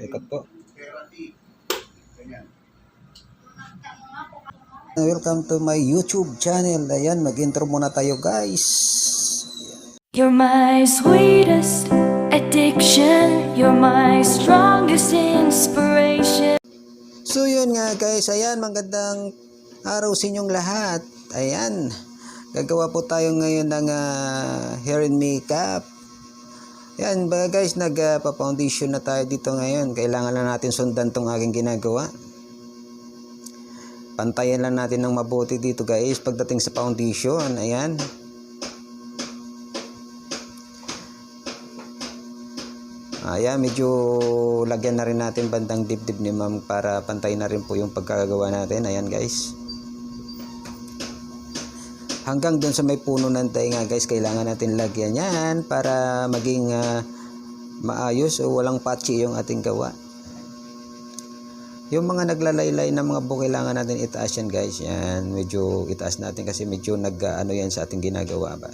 Ikot po. Welcome to my YouTube channel. Ayan, mag-intro muna tayo guys. You're my sweetest addiction. You're my strongest inspiration. So yun nga guys, ayan, magandang araw sa inyong lahat. Ayan, gagawa po tayo ngayon ng hair and makeup. Ayan ba guys, nagpa-foundation na tayo dito ngayon. Kailangan lang natin sundan tong aking ginagawa. Pantayan lang natin ng mabuti dito guys pagdating sa foundation. Ayan. Ayan, medyo lagyan na rin natin bandang dibdib ni ma'am para pantay na rin po yung pagkagawa natin. Ayan guys. Hanggang dun sa may puno ng tainga guys, kailangan natin lagyan yan para maging maayos o walang patchy yung ating gawa. Yung mga naglalaylay na mga buhok, kailangan natin itaas yan guys. Yan, medyo itaas natin kasi medyo nag-ano yan sa ating ginagawa ba.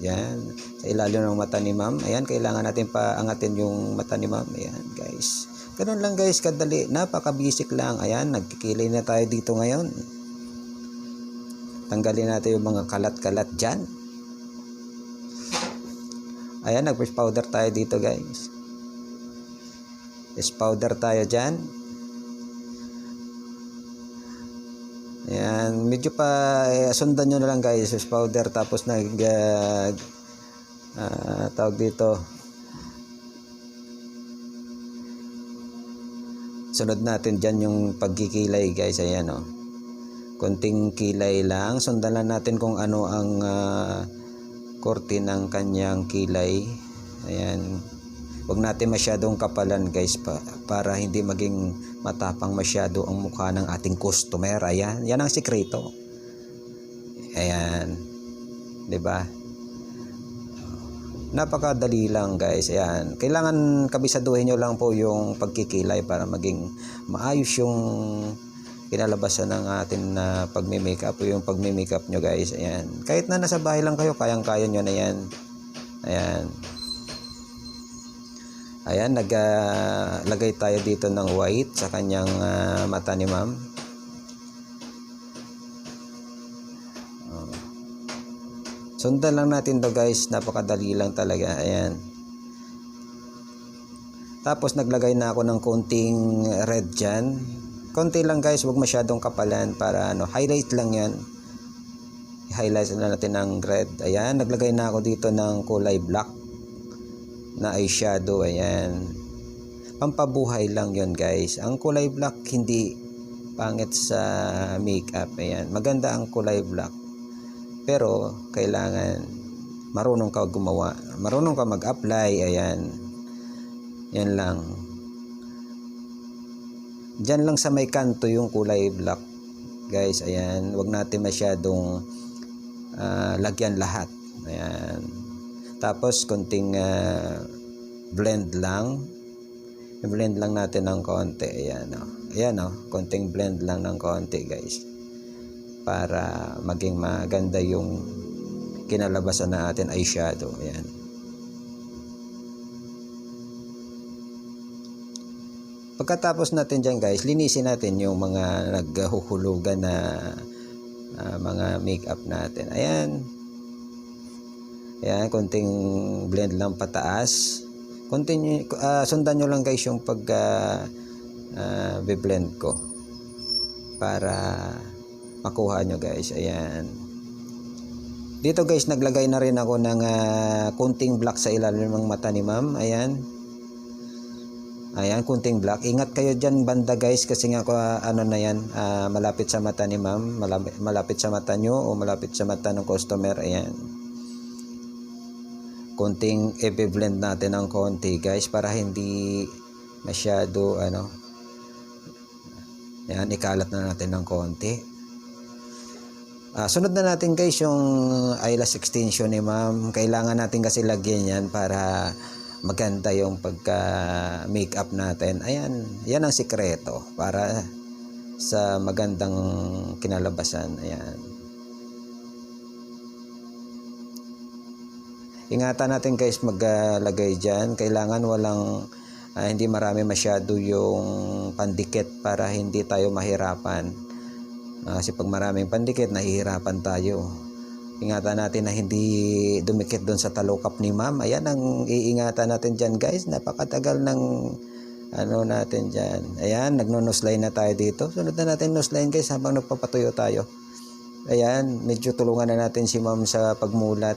Yan, sa ilalim ng mata ni ma'am. Ayan, kailangan natin paangatin yung mata ni ma'am. Ayan guys. Ganun lang guys, kadali. Napaka-basic lang. Ayan, nagkikilay na tayo dito ngayon. Tanggalin natin yung mga kalat-kalat dyan. Ayan, nag-face powder tayo dito guys. Face powder tayo dyan. Ayan, medyo pa sundan nyo na lang guys, face powder, tapos tawag dito, sunod natin dyan yung pagkikilay guys. Ayan o, konting kilay lang, sundan lang natin kung ano ang korte ng kanyang kilay. Ayan, huwag natin masyadong kapalan guys para hindi maging matapang masyado ang mukha ng ating customer. Ayan, yan ang sikreto. Ayan, 'di ba? Napakadali lang guys. Ayan, kailangan kabisaduhin nyo lang po yung pagkikilay para maging maayos yung kinalabasan ng atin na pagme-makeup o yung pagme-makeup nyo guys. Ayan, kahit na nasa bahay lang kayo, kayang-kaya nyo na yan. Ayan. Ayan, naglagay tayo dito ng white sa kanyang mata ni ma'am. Sundan lang natin to guys, napakadali lang talaga. Ayan. Tapos naglagay na ako ng konting red dyan. Konti lang guys, huwag masyadong kapalan para highlight lang yan. I-highlight na natin ng red. Ayan, naglagay na ako dito ng kulay black na eyeshadow. Ayan, pampabuhay lang yon guys. Ang kulay black hindi pangit sa makeup. Ayan, maganda ang kulay black, pero kailangan marunong ka gumawa, marunong ka mag-apply. Ayan, yan lang. Diyan lang sa may kanto yung kulay black guys. Ayan, wag natin masyadong lagyan lahat. Ayan, tapos konting blend lang. I-blend lang natin ng konti. Ayan o. Ayan o, konting blend lang ng konti guys, para maging maganda yung kinalabasan natin eyeshadow. Ayan. Pagkatapos natin dyan guys, linisin natin yung mga naghuhulugan na mga makeup natin. Ayan. Ayan, konting blend lang pataas. Continue, sundan nyo lang guys yung blend ko para makuha nyo guys. Ayan. Dito guys, naglagay na rin ako ng konting black sa ilalim ng mata ni ma'am. Ayan. Ayan, konting black. Ingat kayo dyan banda guys, kasi nga na yan, malapit sa mata ni ma'am, malapit sa mata nyo o malapit sa mata ng customer. Ayan. Konting i-blend natin ng konti guys para hindi masyado ayan, ikalat na natin ng konti. Sunod na natin guys yung eyelash extension ni ma'am. Kailangan natin kasi lagyan yan para maganda yung pagka makeup natin. Ayan, yan ang sikreto para sa magandang kinalabasan. Ayan. Ingatan natin guys maglagay dyan. Kailangan walang hindi marami masyado yung pandikit para hindi tayo mahirapan. Kasi pag maraming pandikit, nahihirapan tayo. Ingatan natin na hindi dumikit doon sa talukap ni ma'am. Ayan ang iingatan natin dyan guys. Napakatagal ng natin dyan. Ayan, nagno-noseline na tayo dito. Sunod na natin noseline guys habang nagpapatuyo tayo. Ayan, medyo tulungan na natin si ma'am sa pagmulat.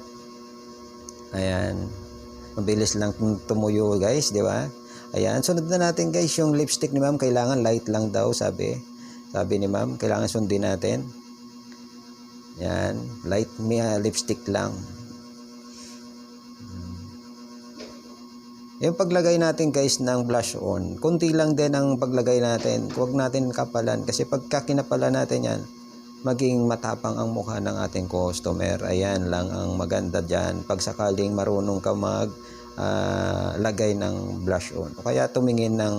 Ayan, mabilis lang tumuyo guys, di ba? Ayan, sunod na natin guys yung lipstick ni ma'am. Kailangan light lang daw, sabi ni ma'am. Kailangan sundin natin. Yan, light lipstick lang. Yung paglagay natin guys ng blush on, kunti lang din ang paglagay natin. Huwag natin kapalan kasi pagka kinapalan natin yan, maging matapang ang mukha ng ating customer. Ayan lang ang maganda dyan. Pag sakaling marunong ka lagay ng blush on. O kaya tumingin ng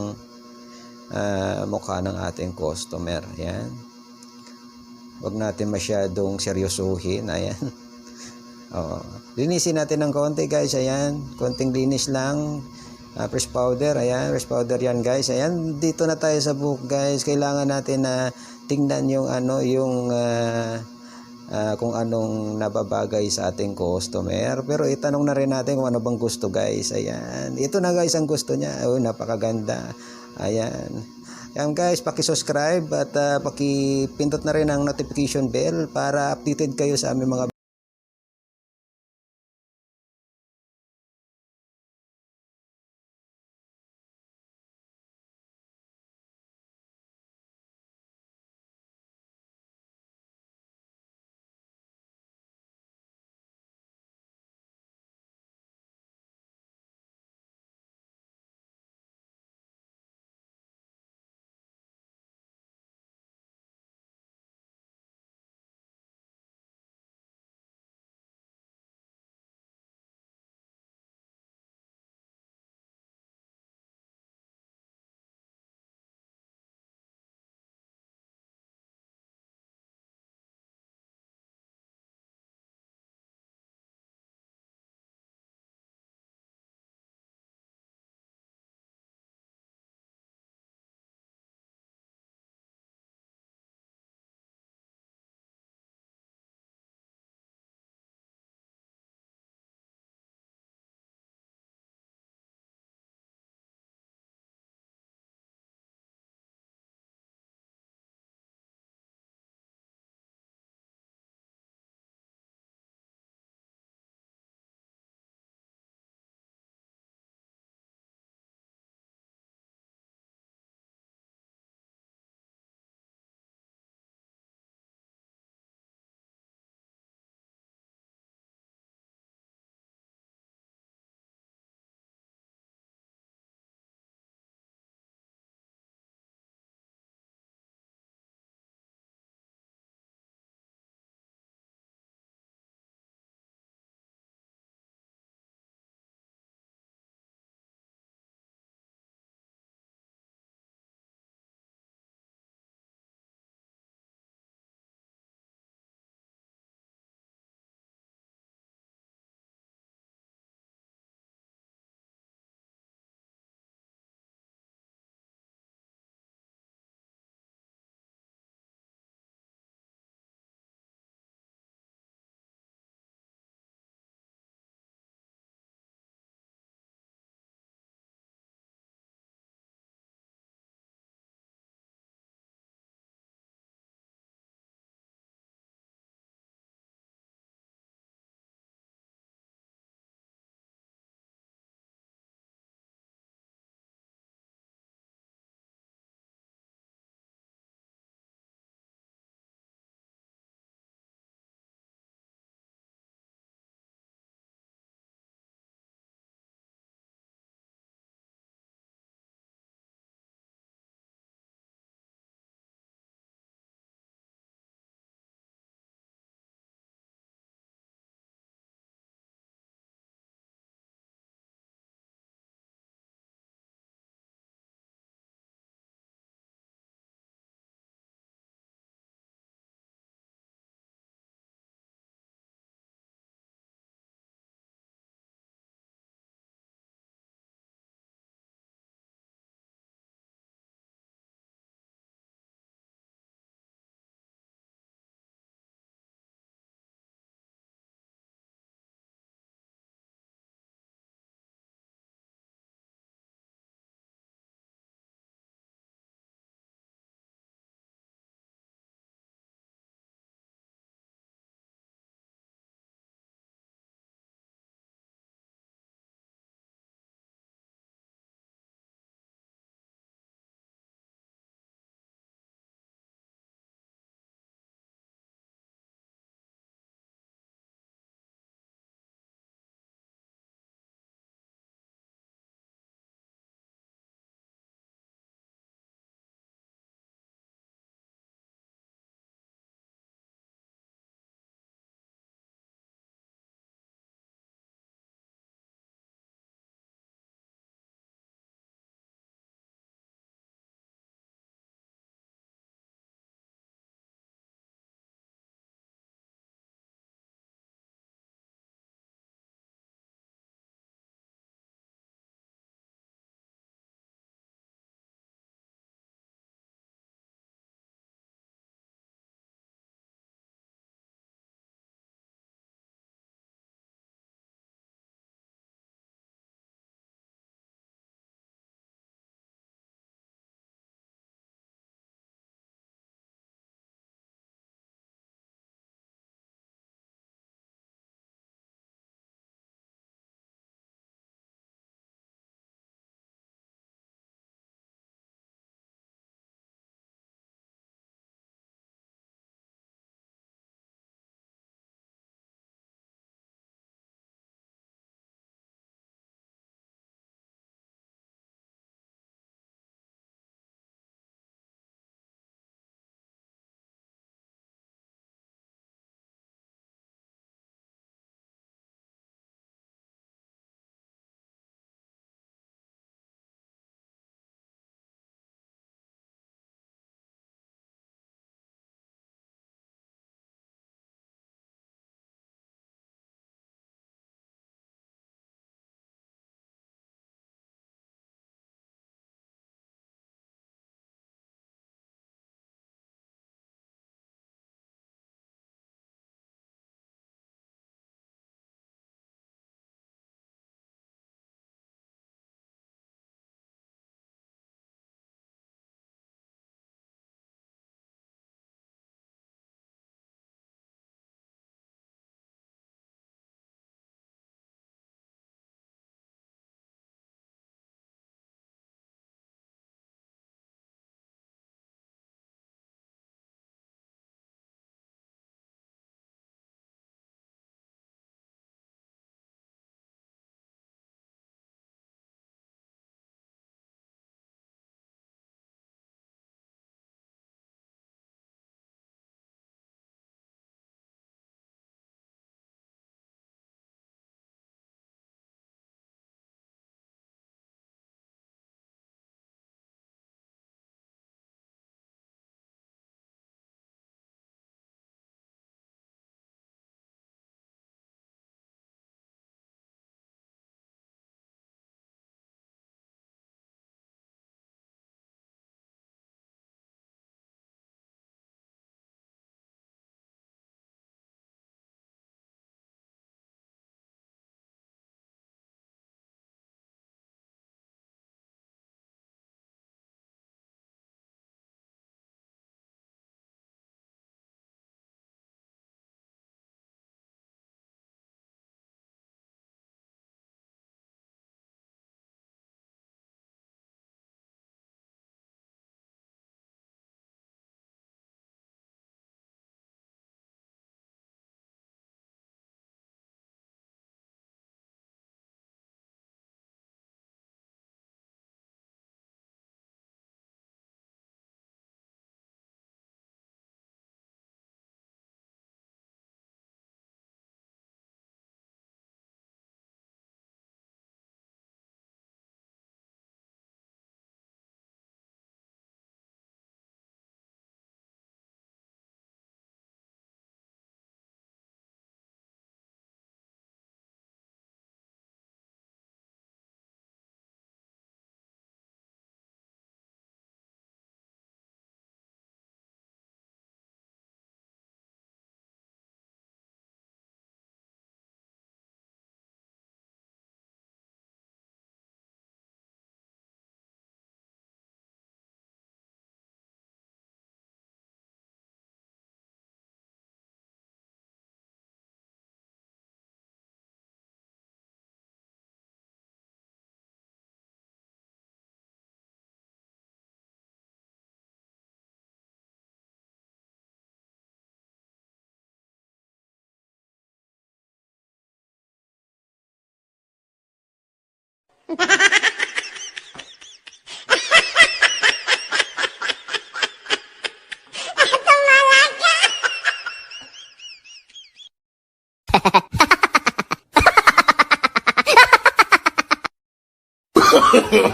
mukha ng ating customer. Ayan. Huwag natin masyadong seryosuhin. Ayan. Linisin natin ng konti guys. Ayan. Konting linis lang. Fresh powder. Ayan. Fresh powder yan guys. Ayan. Dito na tayo sa buhok guys. Kailangan natin na tingnan yung kung anong nababagay sa ating customer. Pero itanong na rin natin kung ano bang gusto guys. Ayan. Ito na guys ang gusto niya. Napakaganda. Ayan. Ayan guys, paki-subscribe at paki-pindot na rin ang notification bell para updated kayo sa aming mga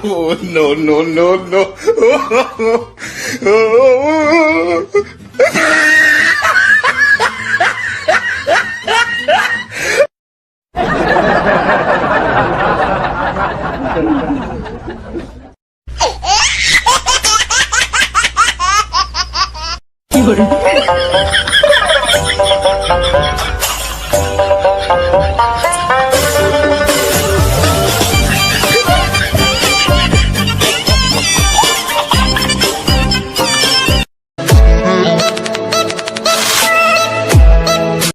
Oh, no, no, no, no.